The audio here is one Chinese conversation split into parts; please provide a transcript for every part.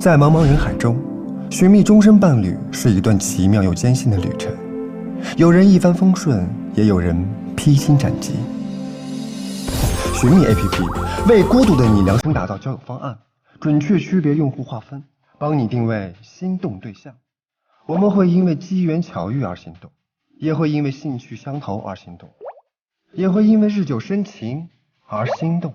在茫茫人海中，寻觅终身伴侣是一段奇妙又艰辛的旅程。有人一帆风顺，也有人披荆斩棘。寻觅 APP 为孤独的你量身打造交友方案，准确区别用户划分，帮你定位心动对象。我们会因为机缘巧遇而心动，也会因为兴趣相投而心动，也会因为日久生情而心动。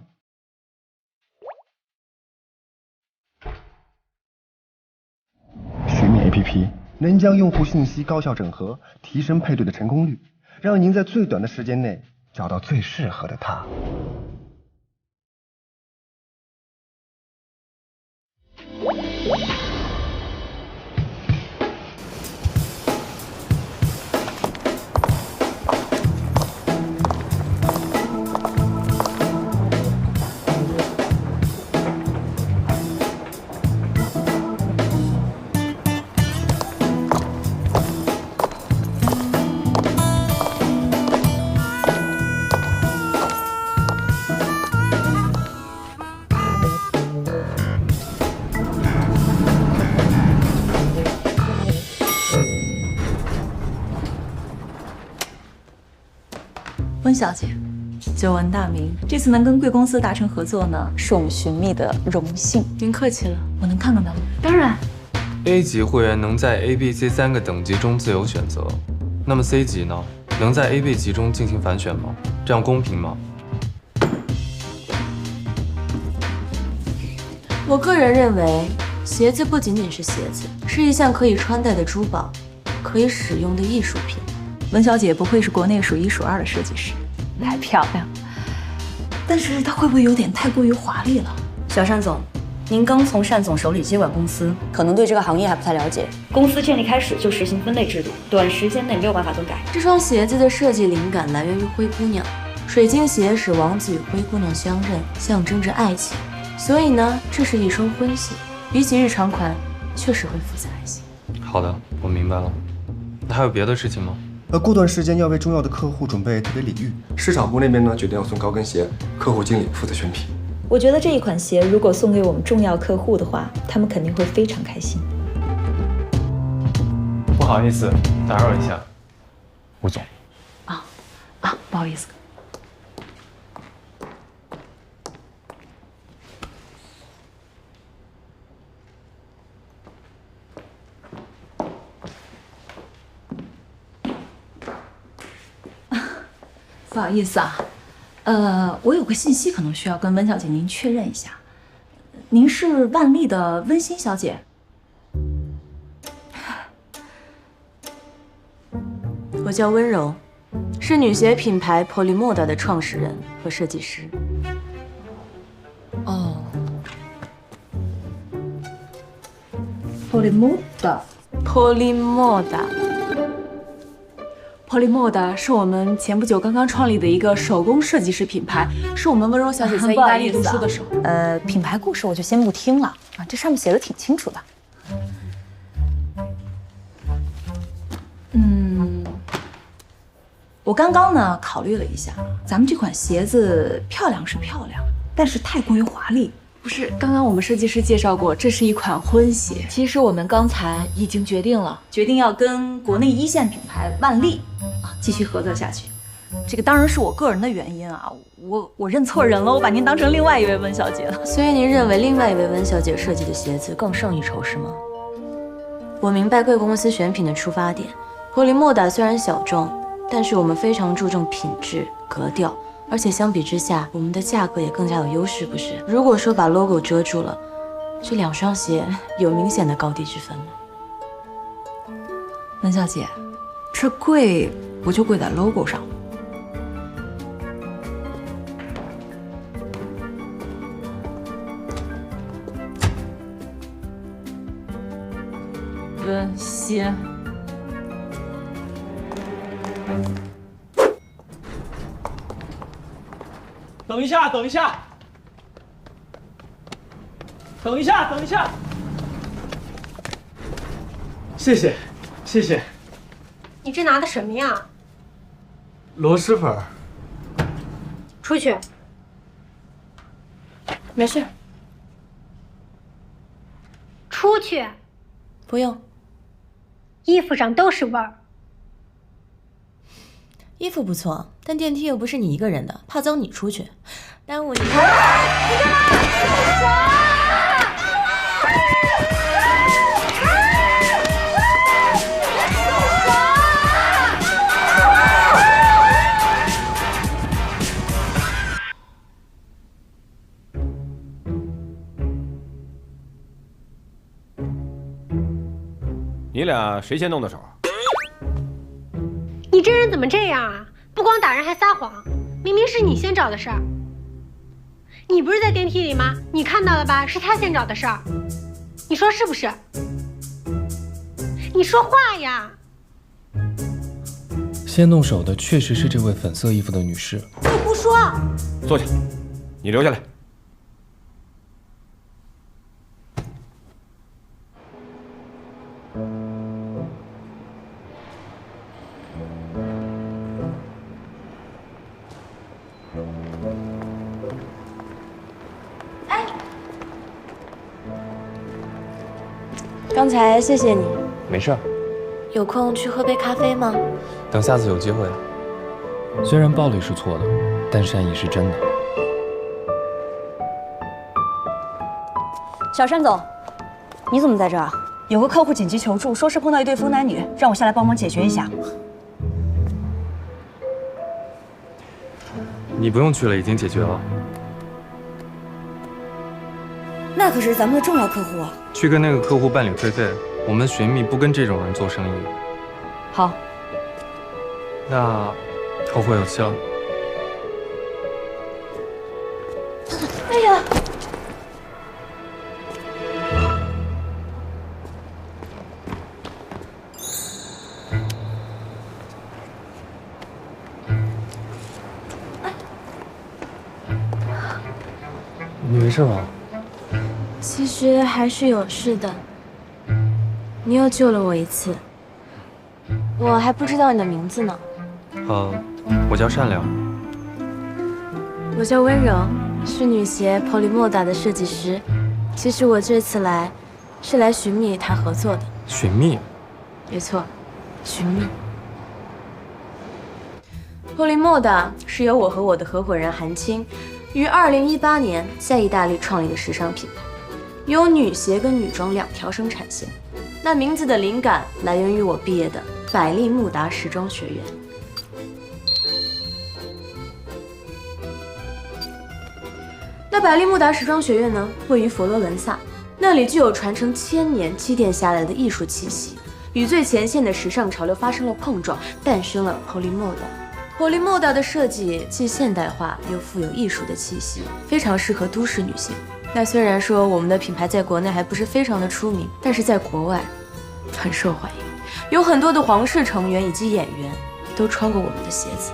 寻觅 APP 能将用户信息高效整合，提升配对的成功率，让您在最短的时间内找到最适合的他。温小姐，久闻大名，这次能跟贵公司达成合作呢，是我们寻觅的荣幸。您客气了，我能看看他吗？当然。A 级会员能在 A、B、C 3个等级中自由选择，那么 C 级呢？能在 A、B 级中进行反选吗？这样公平吗？我个人认为，鞋子不仅仅是鞋子，是一项可以穿戴的珠宝，可以使用的艺术品。温小姐不愧是国内数一数二的设计师，太漂亮了。但是她会不会有点太过于华丽了？小单总，您刚从单总手里接管公司，可能对这个行业还不太了解。公司建立开始就实行分类制度，短时间内没有办法更改。这双鞋子的设计灵感来源于灰姑娘，水晶鞋使王子与灰姑娘相认，象征着爱情。所以呢，这是一双婚鞋，比起日常款，确实会复杂一些。好的，我明白了。那还有别的事情吗？过段时间要为重要的客户准备特别礼遇，市场部那边呢决定要送高跟鞋，客户经理负责选品。我觉得这一款鞋如果送给我们重要客户的话，他们肯定会非常开心。不好意思，打扰一下，吴总。不好意思。不好意思啊，我有个信息可能需要跟温小姐您确认一下。您是万丽的温馨小姐？我叫温柔，是女鞋品牌 Polymoda 的创始人和设计师。哦 ，Polymoda。Polymoda 是我们前不久刚刚创立的一个手工设计师品牌，是我们温柔小姐在意大利读书的时候。品牌故事我就先不听了啊，这上面写的挺清楚的。我刚刚呢考虑了一下，咱们这款鞋子漂亮是漂亮，但是太过于华丽。不是，刚刚我们设计师介绍过，这是一款婚鞋。其实我们刚才已经决定了，决定要跟国内一线品牌万丽继续合作下去。这个当然是我个人的原因啊，我认错人了，我把您当成另外一位温小姐了。所以您认为另外一位温小姐设计的鞋子更胜一筹是吗？我明白贵公司选品的出发点，Polymoda虽然小众，但是我们非常注重品质、格调。而且相比之下，我们的价格也更加有优势，不是？如果说把 logo 遮住了，这2双鞋有明显的高低之分吗？温小姐，这贵不就贵在 logo 上吗？温馨。等一下，等一下，等一下，等一下！谢谢，谢谢。你这拿的什么呀？螺蛳粉。出去。没事。出去。不用。衣服上都是味儿。衣服不错，但电梯又不是你一个人的，怕脏你出去，耽误你。你俩谁先动的手？你这人怎么这样啊？不光打人还撒谎，明明是你先找的事儿。你不是在电梯里吗？你看到了吧？是他先找的事儿，你说是不是？你说话呀！先动手的确实是这位粉色衣服的女士。你不说。坐下，你留下来。刚才谢谢你。没事，有空去喝杯咖啡吗？等下次有机会。虽然暴力是错的，但善意是真的。小山总，你怎么在这儿？有个客户紧急求助，说是碰到一对疯男女，让我下来帮忙解决一下。你不用去了，已经解决了。那可是咱们的重要客户啊！去跟那个客户办理退费，我们寻觅不跟这种人做生意。好，那后会有期了。哎呀！你没事吧？其实还是有事的。你又救了我一次，我还不知道你的名字呢。我叫善良。我叫温柔，是女鞋 Polymoda 的设计师。其实我这次来，是来寻觅谈合作的。寻觅？没错，寻觅。Polymoda 是由我和我的合伙人韩青于2018年在意大利创立的时尚品牌，有女鞋跟女装2条生产线。那名字的灵感来源于我毕业的百利慕达时装学院。那百利慕达时装学院呢，位于佛罗伦萨，那里具有传承1000年积淀下来的艺术气息，与最前线的时尚潮流发生了碰撞，诞生了 Polymoda。Polymoda 的设计既现代化又富有艺术的气息，非常适合都市女性。那虽然说我们的品牌在国内还不是非常的出名，但是在国外很受欢迎，有很多的皇室成员以及演员都穿过我们的鞋子。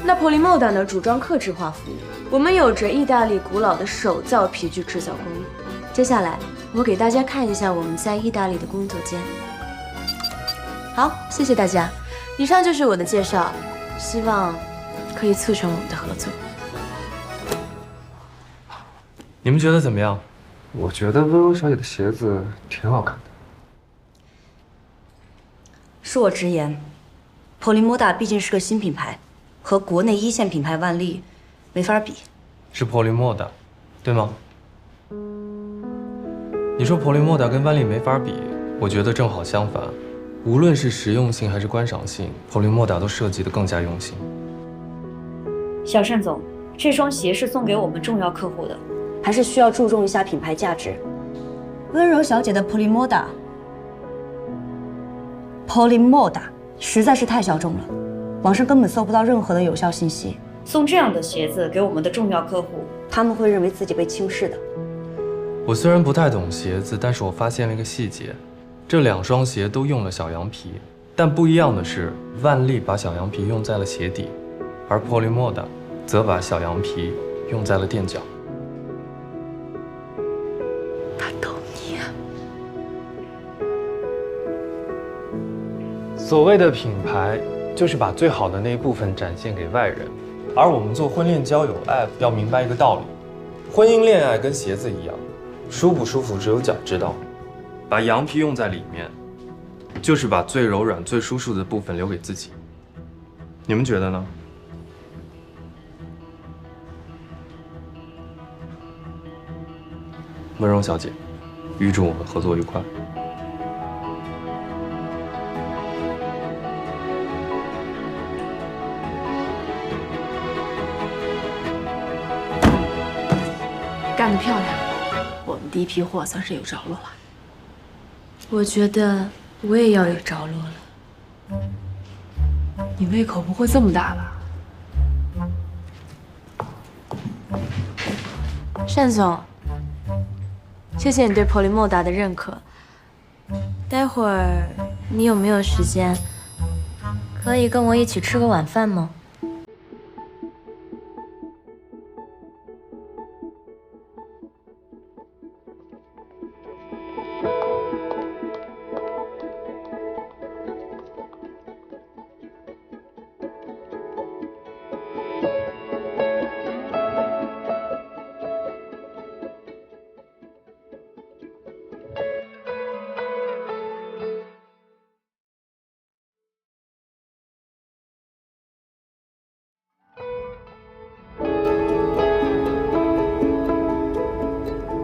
那 Polymoda 呢，主张客制化服务。我们有着意大利古老的手造皮具制造工艺。接下来，我给大家看一下我们在意大利的工作间。好，谢谢大家。以上就是我的介绍，希望可以促成我们的合作。你们觉得怎么样？我觉得温柔小姐的鞋子挺好看的。恕我直言，Polymoda 毕竟是个新品牌，和国内一线品牌万丽没法比。是 Polymoda， 对吗？你说 Polymoda 跟万丽没法比，我觉得正好相反。无论是实用性还是观赏性，Polymoda 都设计得更加用心。小单总，这双鞋是送给我们重要客户的，还是需要注重一下品牌价值。温柔小姐的 Polymoda 实在是太小众了，网上根本搜不到任何的有效信息。送这样的鞋子给我们的重要客户，他们会认为自己被轻视的。我虽然不太懂鞋子，但是我发现了一个细节，这2双鞋都用了小羊皮，但不一样的是，万丽把小羊皮用在了鞋底，而 Polymoda 则把小羊皮用在了垫脚。他懂你啊！所谓的品牌，就是把最好的那一部分展现给外人。而我们做婚恋交友 App 要明白一个道理：婚姻恋爱跟鞋子一样，舒不舒服只有脚知道。把羊皮用在里面，就是把最柔软、最舒适的部分留给自己。你们觉得呢？温柔小姐，预祝我们合作愉快。干得漂亮！我们第一批货算是有着落了。我觉得我也要有着落了。你胃口不会这么大吧？单总，谢谢你对 Polymoda 的认可。待会儿你有没有时间，可以跟我一起吃个晚饭吗？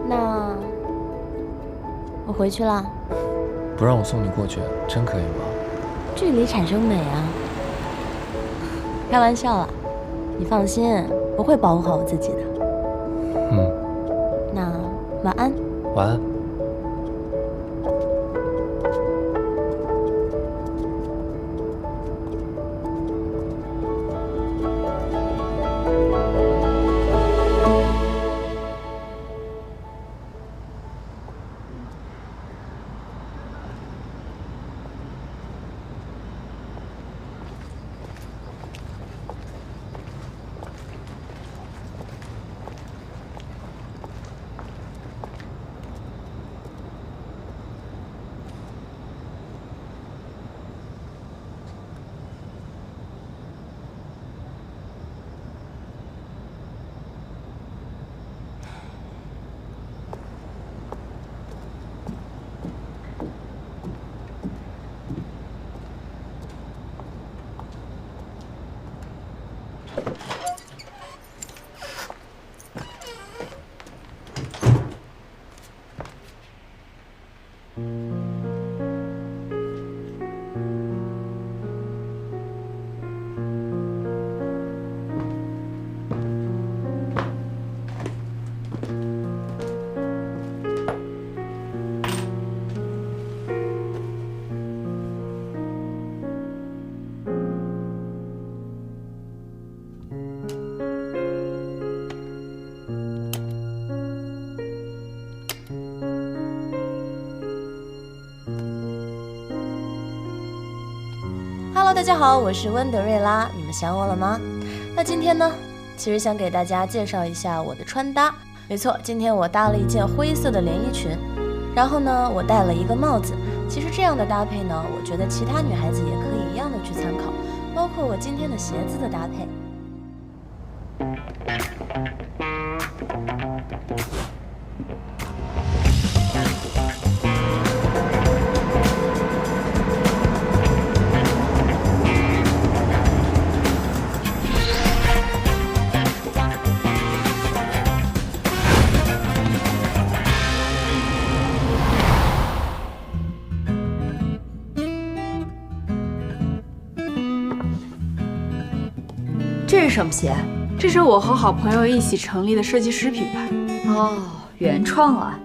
那我回去了。不让我送你过去，真可以吗？距离产生美啊！开玩笑啦，你放心，我会保护好我自己的。那晚安。晚安。Hello， 大家好，我是温德瑞拉，你们想我了吗？那今天呢，其实想给大家介绍一下我的穿搭。没错，今天我搭了一件灰色的连衣裙，然后呢，我戴了一个帽子。其实这样的搭配呢，我觉得其他女孩子也可以一样的去参考，包括我今天的鞋子的搭配。这是什么鞋？这是我和好朋友一起成立的设计师品牌。哦，原创啊。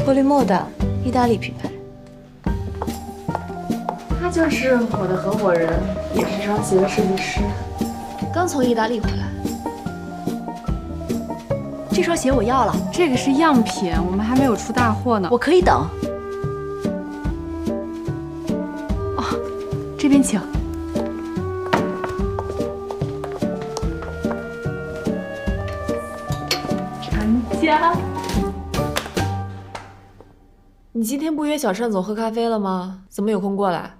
波利莫的意大利品牌，他就是我的合伙人，也是双鞋的设计师，刚从意大利回来。这双鞋我要了，这个是样品，我们还没有出大货呢。我可以等。哦，这边请。成家。你今天不约小单总喝咖啡了吗？怎么有空过来？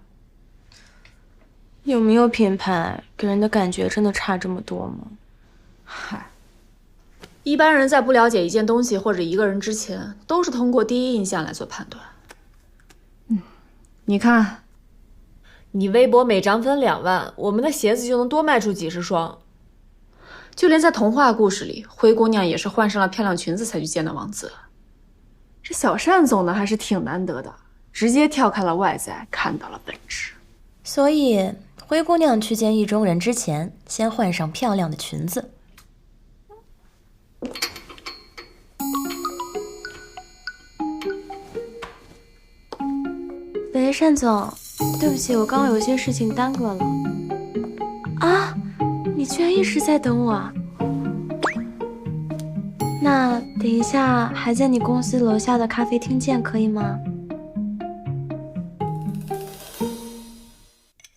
有没有品牌给人的感觉真的差这么多吗？嗨，一般人在不了解一件东西或者一个人之前，都是通过第一印象来做判断。你看，你微博每涨粉2万，我们的鞋子就能多卖出几10双。就连在童话故事里，灰姑娘也是换上了漂亮裙子才去见的王子。这小单总呢还是挺难得的，直接跳开了外在，看到了本质。所以灰姑娘去见意中人之前，先换上漂亮的裙子。喂，单总，对不起，我刚刚有些事情耽搁了。啊，你居然一直在等我啊？那等一下还在你公司楼下的咖啡厅见，可以吗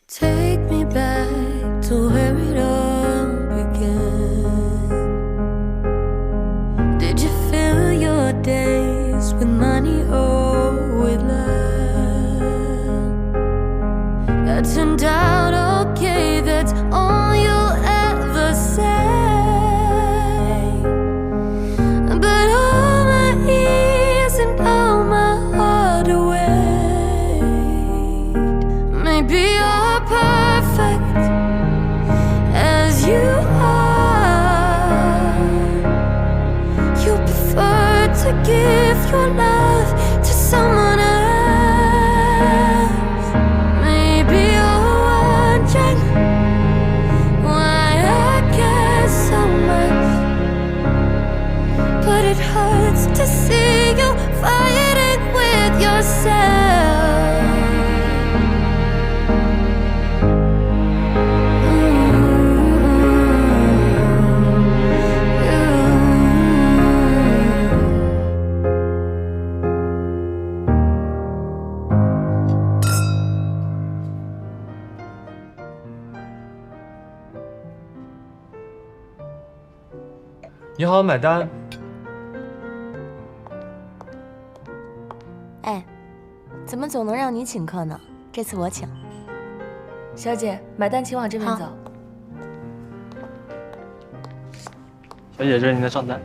？Take me back to where it all began. Did you fill your days with money or with love? That turned out okay, that's all you'll ever say. But all my ears and all my heart away. Maybe you're perfect as you are. You prefer to give your love to someone else. Maybe you're wondering why I care so much, but it hurts to see you fighting with yourself.你好，买单。哎，怎么总能让你请客呢？这次我请。小姐，买单请往这边走。小姐，这是您的账单。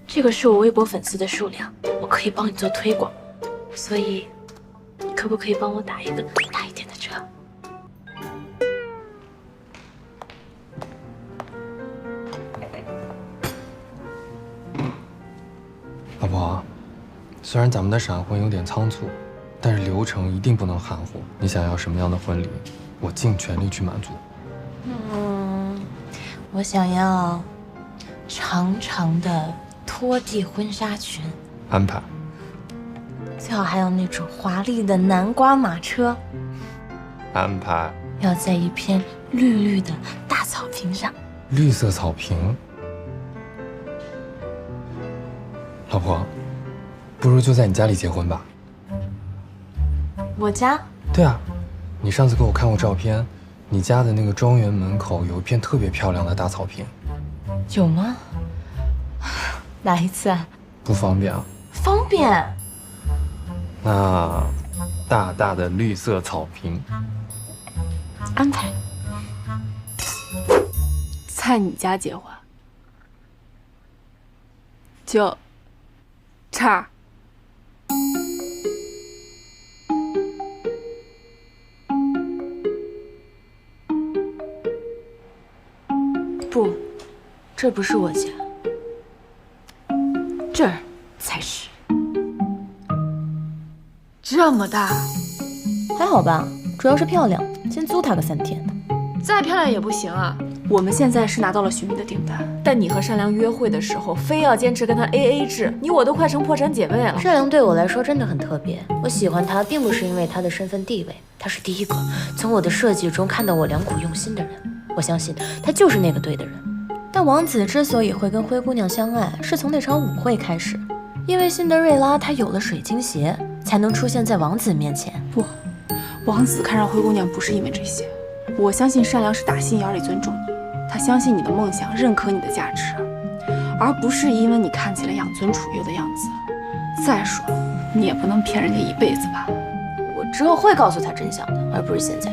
这个是我微博粉丝的数量，我可以帮你做推广，所以你可不可以帮我打一个大一点的折？虽然咱们的闪婚有点仓促，但是流程一定不能含糊。你想要什么样的婚礼，我尽全力去满足。我想要长长的拖地婚纱裙，安排。最好还有那种华丽的南瓜马车，安排。要在一片绿绿的大草坪上。绿色草坪。老婆，不如就在你家里结婚吧。我家？对啊，你上次给我看过照片，你家的那个庄园门口有一片特别漂亮的大草坪。有吗？哪一次啊？不方便啊。方便。那大大的绿色草坪。安排。在你家结婚，就这儿。不，这不是我家，这儿才是。这么大，还好吧，主要是漂亮，先租它个3天。再漂亮也不行啊！我们现在是拿到了徐宓的订单，但你和善良约会的时候，非要坚持跟他 AA 制，你我都快成破产姐妹了。善良对我来说真的很特别，我喜欢他，并不是因为他的身份地位，他是第一个从我的设计中看到我良苦用心的人。我相信他就是那个对的人。但王子之所以会跟灰姑娘相爱，是从那场舞会开始，因为辛德瑞拉她有了水晶鞋，才能出现在王子面前。不，王子看上灰姑娘不是因为这些。我相信善良是打心眼里尊重你，他相信你的梦想，认可你的价值，而不是因为你看起来养尊处优的样子。再说，你也不能骗人家一辈子吧？我之后会告诉他真相的，而不是现在。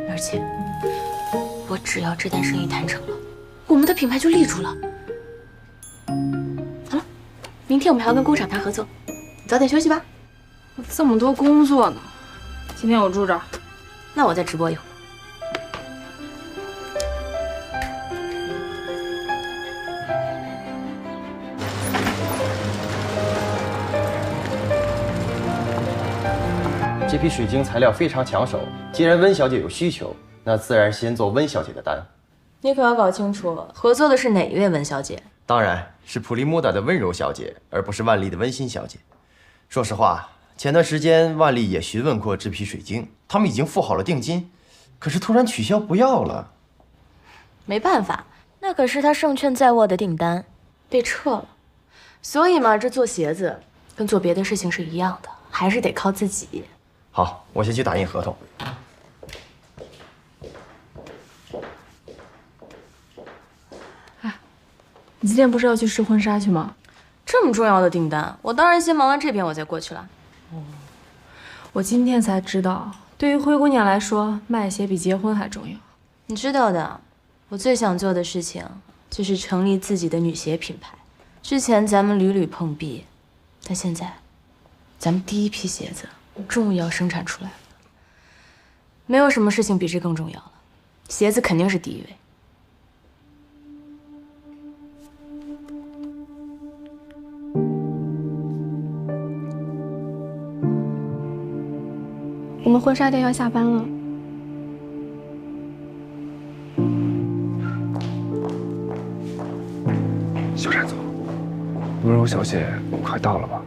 而且，我只要这单生意谈成了，我们的品牌就立住了。好了，明天我们还要跟工厂谈合作，你早点休息吧。我这么多工作呢，今天我住这儿，那我再直播一会儿。这批水晶材料非常抢手，既然温小姐有需求，那自然先做温小姐的单。你可要搞清楚，合作的是哪一位温小姐？当然是普利莫达的温柔小姐，而不是万丽的温馨小姐。说实话，前段时间万丽也询问过这批水晶，他们已经付好了定金，可是突然取消不要了。没办法，那可是他胜券在握的订单，被撤了。所以嘛，这做鞋子跟做别的事情是一样的，还是得靠自己。好，我先去打印合同。你今天不是要去试婚纱去吗？这么重要的订单，我当然先忙完这边，我再过去了。我今天才知道，对于灰姑娘来说，卖鞋比结婚还重要。你知道的，我最想做的事情就是成立自己的女鞋品牌。之前咱们屡屡碰壁，但现在，咱们第一批鞋子终于要生产出来了。没有什么事情比这更重要了，鞋子肯定是第一位。我们婚纱店要下班了。小山总，温柔小姐快到了吧？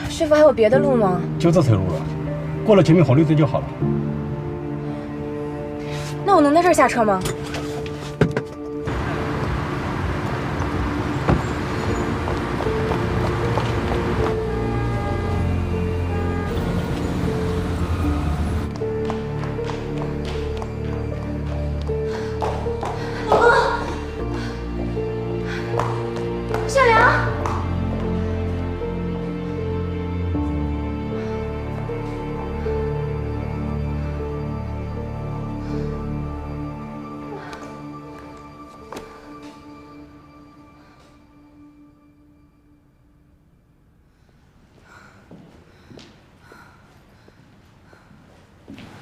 师傅，还有别的路吗？就这条路了，过了前面红绿灯就好了。那我能在这儿下车吗？老公，善良。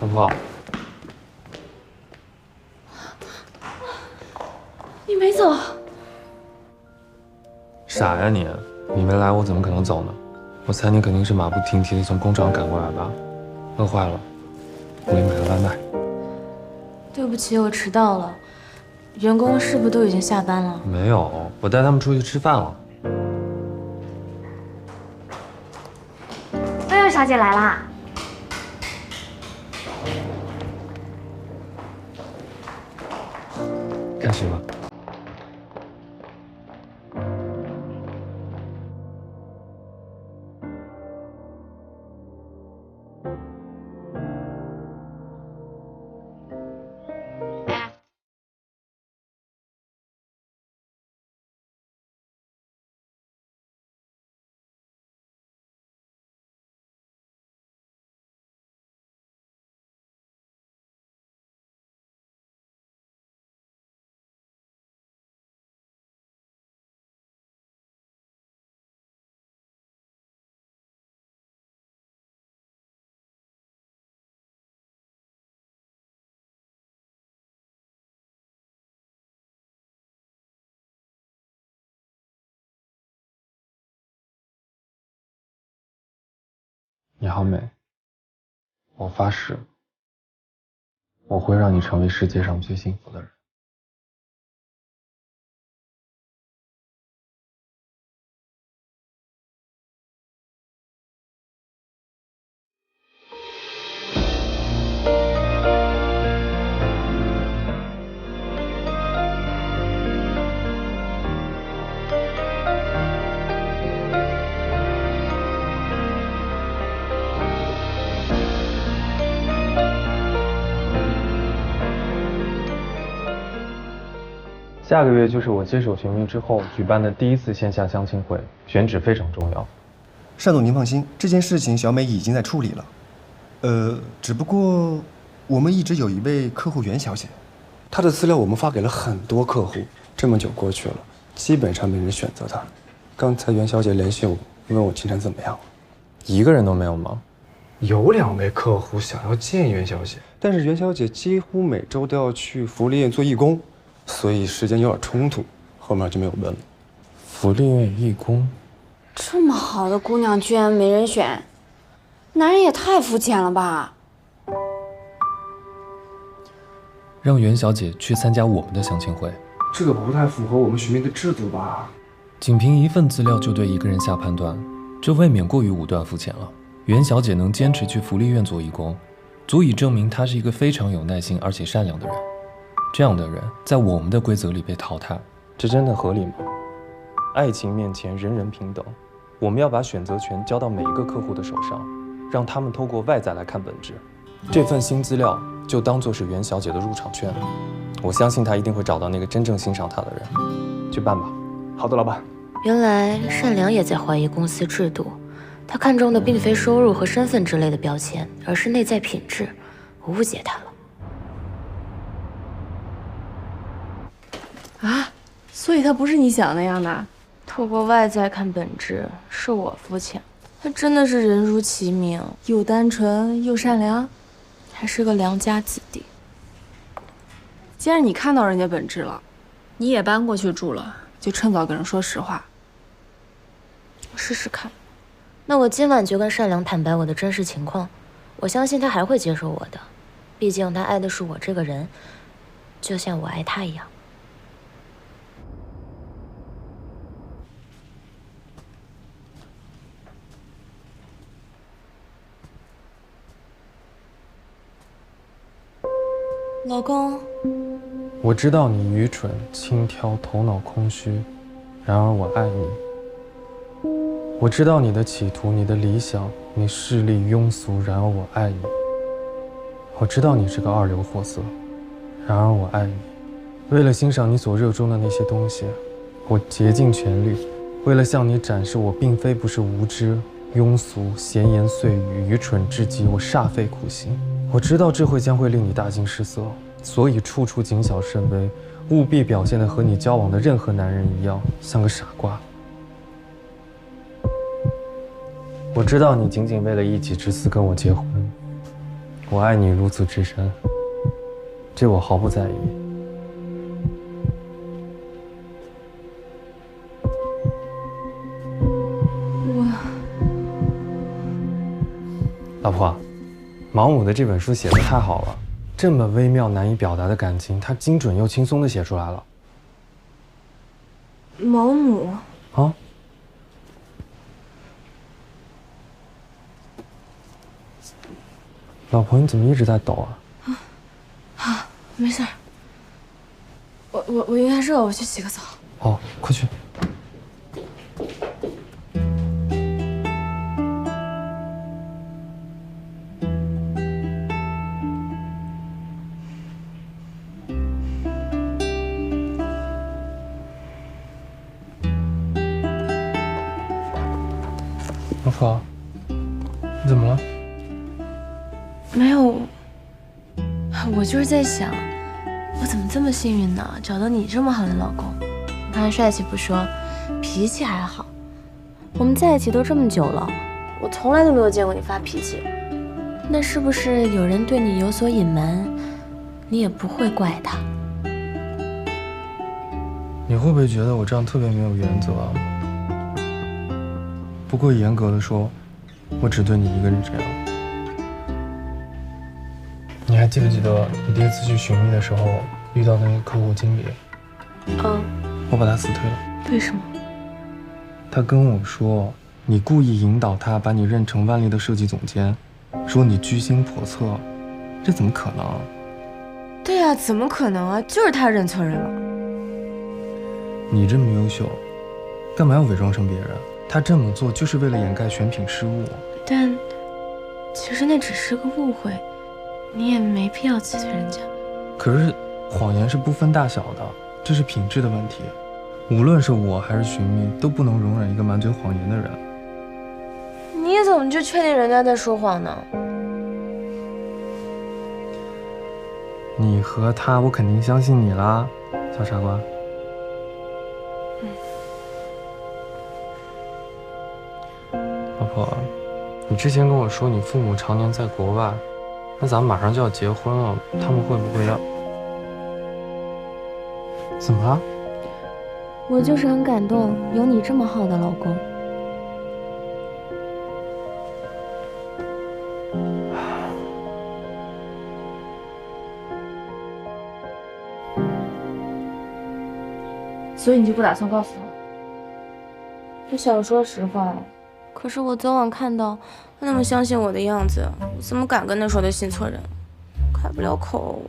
老婆，你没走？傻呀你！你没来，我怎么可能走呢？我猜你肯定是马不停蹄的从工厂赶过来吧？饿坏了，我给你买个外卖。对不起，我迟到了。员工是不是都已经下班了？没有，我带他们出去吃饭了。薇薇小姐来啦！看谁吧。你好美，我发誓，我会让你成为世界上最幸福的人。下个月就是我接手寻觅之后举办的第一次线下相亲会，选址非常重要。单总，您放心，这件事情小美已经在处理了。只不过我们一直有一位客户袁小姐，她的资料我们发给了很多客户，这么久过去了，基本上没人选择她。刚才袁小姐联系我，问我进展怎么样了。一个人都没有吗？有2位客户想要见袁小姐，但是袁小姐几乎每周都要去福利院做义工。所以时间有点冲突，后面就没有问了。福利院义工，这么好的姑娘居然没人选，男人也太肤浅了吧！让袁小姐去参加我们的相亲会，这个不太符合我们寻觅的制度吧？仅凭一份资料就对一个人下判断，这未免过于武断肤浅了。袁小姐能坚持去福利院做义工，足以证明她是一个非常有耐心而且善良的人。这样的人在我们的规则里被淘汰，这真的合理吗？爱情面前人人平等，我们要把选择权交到每一个客户的手上，让他们透过外在来看本质。这份新资料就当作是袁小姐的入场券，我相信她一定会找到那个真正欣赏她的人。去办吧。好的，老板。原来善良也在怀疑公司制度，他看中的并非收入和身份之类的标签，而是内在品质。我误解他了。啊，所以他不是你想那样的。透过外在看本质，是我肤浅。他真的是人如其名，又单纯又善良，还是个良家子弟。既然你看到人家本质了，你也搬过去住了，就趁早跟人说实话。试试看。那我今晚就跟善良坦白我的真实情况，我相信他还会接受我的。毕竟他爱的是我这个人，就像我爱他一样。老公，我知道你愚蠢、轻佻、头脑空虚，然而我爱你。我知道你的企图、你的理想，你势利庸俗，然而我爱你。我知道你是个二流货色，然而我爱你。为了欣赏你所热衷的那些东西，我竭尽全力；为了向你展示我并非不是无知、庸俗、闲言碎语、愚蠢至极，我煞费苦心。我知道这会将会令你大惊失色，所以处处谨小慎微，务必表现得和你交往的任何男人一样，像个傻瓜。我知道你仅仅为了一己之私跟我结婚，我爱你如此至深，这我毫不在意。老婆，毛姆的这本书写得太好了，这么微妙难以表达的感情，他精准又轻松地写出来了。毛姆啊？老婆，你怎么一直在抖啊？啊，没事儿。我应该热，我去洗个澡。哦，快去。老婆，你怎么了？没有，我就是在想，我怎么这么幸运呢？找到你这么好的老公，你看帅气不说，脾气还好。我们在一起都这么久了，我从来都没有见过你发脾气。那是不是有人对你有所隐瞒，你也不会怪他？你会不会觉得我这样特别没有原则啊？不过严格的说，我只对你一个人这样。你还记不记得你第一次去寻觅的时候遇到的那个客户经理？嗯，我把他辞退了。为什么？他跟我说，你故意引导他把你认成万丽的设计总监，说你居心叵测，这怎么可能？对呀，怎么可能啊？就是他认错人了。你这么优秀，干嘛要伪装成别人？他这么做就是为了掩盖选品失误。但其实那只是个误会，你也没必要辞退人家。可是谎言是不分大小的，这是品质的问题。无论是我还是寻觅，都不能容忍一个满嘴谎言的人。你怎么就确定人家在说谎呢？你和他，我肯定相信你啦，小傻瓜。老婆，你之前跟我说你父母常年在国外，那咱们马上就要结婚了，他们会不会要？怎么了？我就是很感动，有你这么好的老公。所以你就不打算告诉他？我想说实话，可是我早晚看到他那么相信我的样子，我怎么敢跟他说他信错人？开不了口。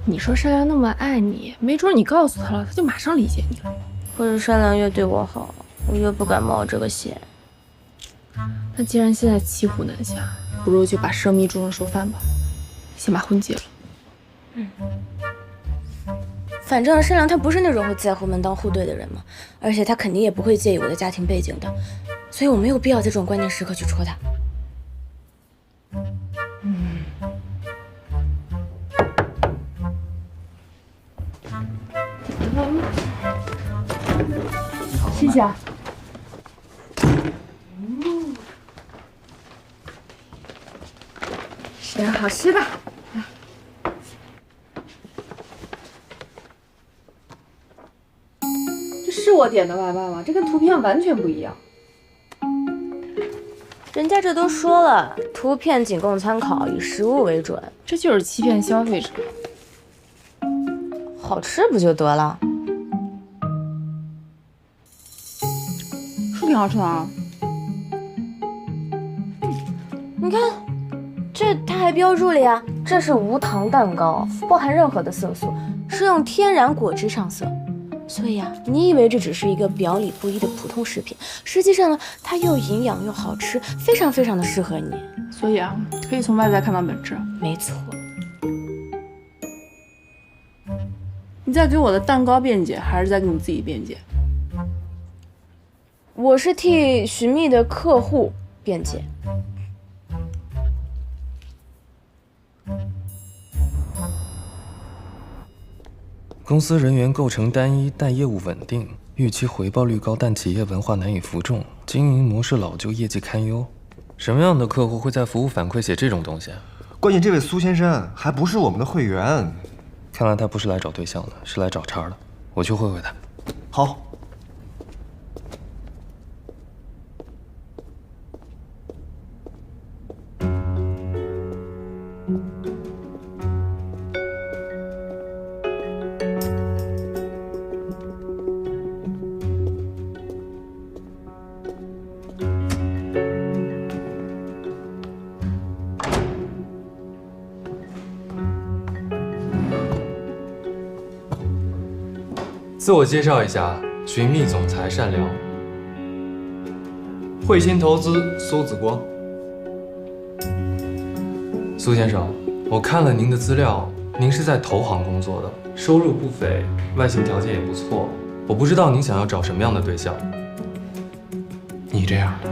你说善良那么爱你，没准你告诉他了，他就马上理解你了。可是善良越对我好，我越不敢冒这个险。那既然现在骑虎难下，不如就把生米煮成熟饭吧，先把婚结了。反正善良他不是那种会在乎门当户对的人嘛，而且他肯定也不会介意我的家庭背景的，所以我没有必要在这种关键时刻去戳他。谢谢啊。吃点好吃的。这是我点的外卖吗？这跟图片完全不一样。人家这都说了，图片仅供参考，以实物为准。这就是欺骗消费者。好吃不就得了？是挺好吃的啊。你看，这它还标注了呀，这是无糖蛋糕，不含任何的色素，是用天然果汁上色。所以啊，你以为这只是一个表里不一的普通食品，实际上呢，它又营养又好吃，非常非常的适合你。所以啊，可以从外在看到本质。没错。你在给我的蛋糕辩解，还是在给你自己辩解？我是替寻觅的客户辩解。公司人员构成单一，但业务稳定，预期回报率高，但企业文化难以服众，经营模式老旧，业绩堪忧。什么样的客户会在服务反馈写这种东西啊？关键这位苏先生还不是我们的会员，看来他不是来找对象的，是来找茬的。我去会会他。好。自我介绍一下，寻觅总裁善良，汇鑫投资苏子光。苏先生，我看了您的资料，您是在投行工作的，收入不菲，外形条件也不错。我不知道您想要找什么样的对象。你这样的。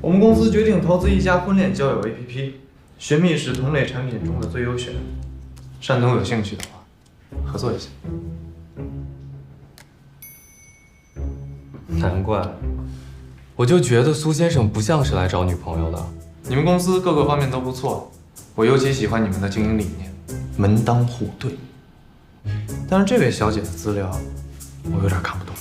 我们公司决定投资一家婚恋交友 APP， 寻觅是同类产品中的最优选。单总有兴趣的话，合作一下。难怪，我就觉得苏先生不像是来找女朋友的。你们公司各个方面都不错，我尤其喜欢你们的经营理念，门当户对。但是这位小姐的资料，我有点看不懂。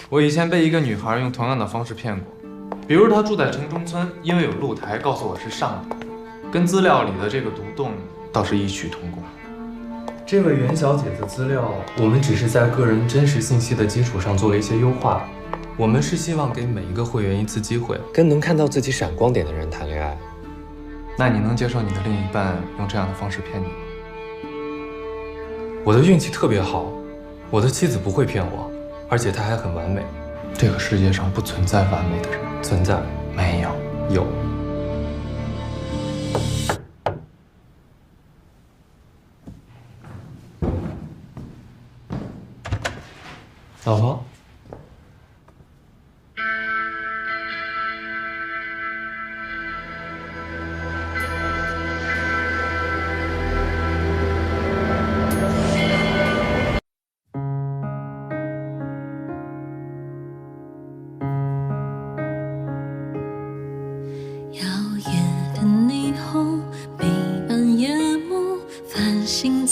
我以前被一个女孩用同样的方式骗过。比如他住在城中村，因为有露台，告诉我是上等，跟资料里的这个独栋倒是异曲同工。这位袁小姐的资料，我们只是在个人真实信息的基础上做了一些优化。我们是希望给每一个会员一次机会，跟能看到自己闪光点的人谈恋爱。那你能接受你的另一半用这样的方式骗你吗？我的运气特别好，我的妻子不会骗我，而且她还很完美。这个世界上不存在完美的人，存在没有？有。老婆。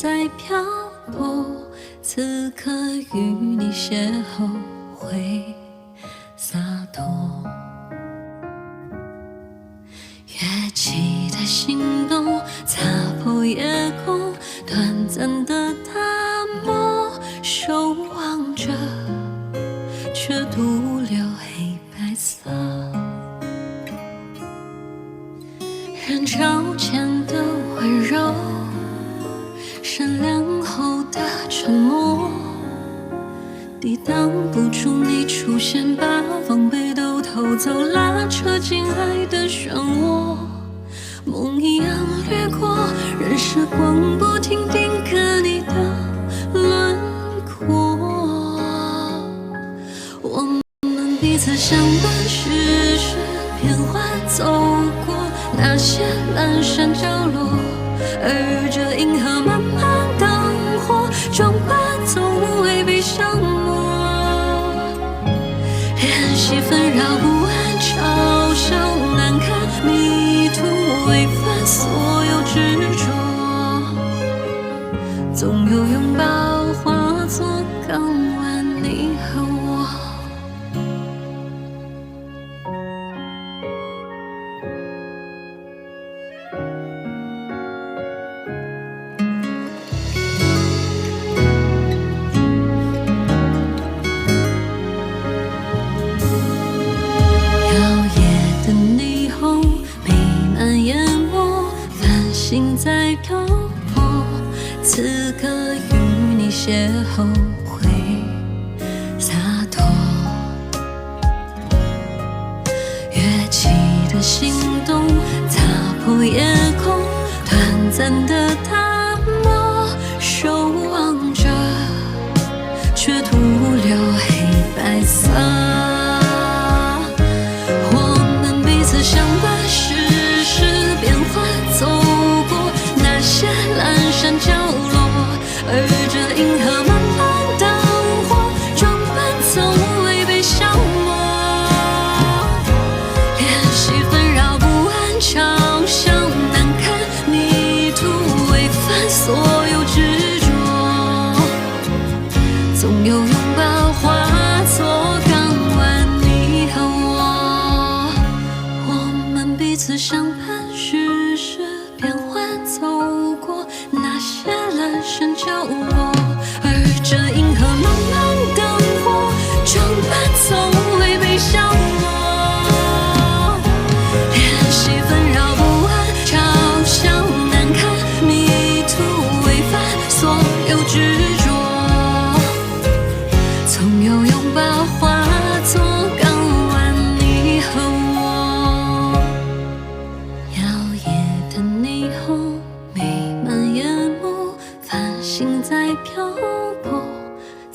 在漂泊，此刻与你邂逅会洒脱，跃起的心动，擦破夜空，短暂的淡漠，守望着，却独留黑白色。人潮间的温柔，善良后的沉默，抵挡不住你出现，把防备都偷走，拉扯进爱的漩涡。梦一样掠过，任时光不停定格你的轮廓。我们彼此相伴，时时变换，走过那些阑珊角落，而这银河慢慢灯火，装扮总会被消磨。联系纷扰不安，嘲笑难堪，迷途违反所有执着，总有拥抱化作港湾，你和我。在漂泊，此刻与你邂逅会洒脱，跃起的心动，擦破夜空，短暂的淡漠，守望着，却徒留黑白色。我们彼此相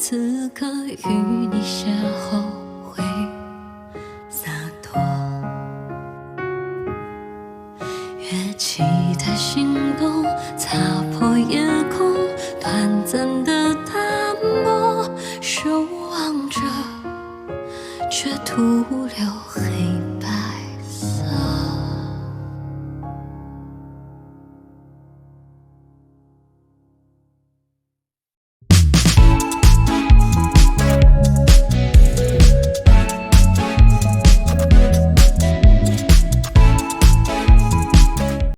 此刻与你邂逅会洒脱，跃起的心动，擦破夜空，短暂的淡漠，守望着，却徒留